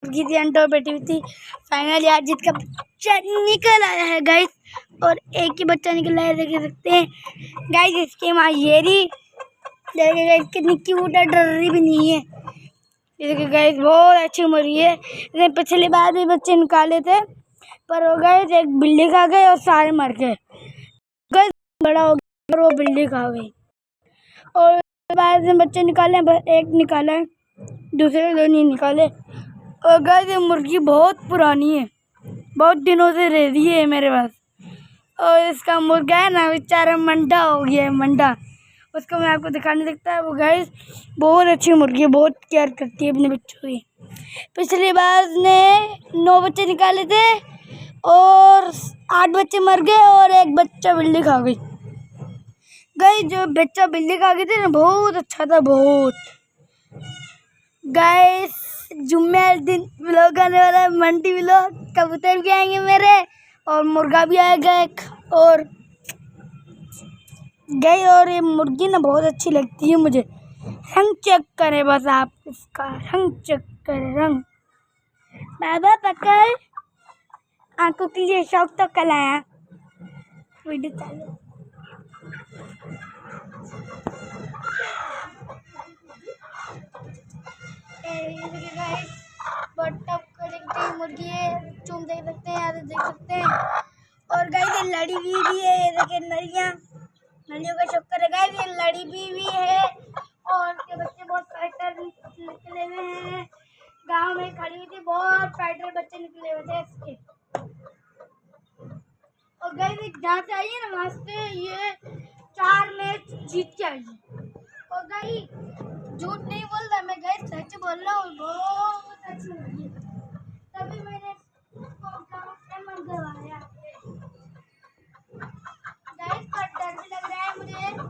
मुर्गी थी अंडों बैठी हुई थी। फाइनली आज जिसका बच्चा निकल आया है गाइस, और एक ही बच्चा निकल आया देख सकते हैं गाइस। इसकी माँ ये रही, देखिए गाइस कितनी क्यूट है, डर रही भी नहीं है। देखिए गाइस बहुत अच्छी मुर्गी है। इसने पिछली बार भी बच्चे निकाले थे, पर वो गाइस एक बिल्ली खा गए और सारे मर गए। गाइस बड़ा हो गया और वो बिल्ली खा गई। और बाद में बच्चे निकाले, बस एक निकाला है, दूसरे दो नहीं निकाले। और गाइस ये मुर्गी बहुत पुरानी है, बहुत दिनों से रह रही है मेरे पास। और इसका मुर्गा है ना बेचारा मंडा हो गया है, मंडा। उसको मैं आपको दिखाने लगता है। वो गाइस बहुत अच्छी मुर्गी है, बहुत केयर करती है अपने बच्चों की। पिछली बार ने 9 बच्चे निकाले थे और 8 बच्चे मर गए और एक बच्चा बिल्ली खा गई। गाइस जो बच्चा बिल्ली खा गई थी ना, बहुत अच्छा था, बहुत। गाइस जुम्मे दिन व्लॉग आने वाला है, मंडी व्लॉग। कबूतर भी आएंगे मेरे और मुर्गा भी आएगा एक। और गई, और ये मुर्गी ना बहुत अच्छी लगती है मुझे। रंग चेक करें बस आप, इसका रंग चेक करें, रंग। बाबा पकड़, आंखों के लिए शौक तो कल आया। वीडियो चालू। मुर्गी है, चूम देख सकते हैं, देख सकते हैं। और गाइस ये लड़ी भी है, ये देखिए नरियां, नलियों का चक्कर है गाइस। ये लड़ी भी है और इसके बच्चे बहुत फाइटर निकले हुए हैं। गांव में खड़ी हुई थी, बहुत फाइटर बच्चे निकले हुए थे इसके। और गाइस जहाँ से आई है ना, वहाँ से ये 4 मैच जीत के आई है। और गाइस झूठ नहीं बोल रहा मैं, गाइस सच बोल रहा हूँ, बहुत अच्छी लगी है। तभी मैंने इसको गाँव से मंगवाया। गाइस पर डर भी लग रहा है मुझे।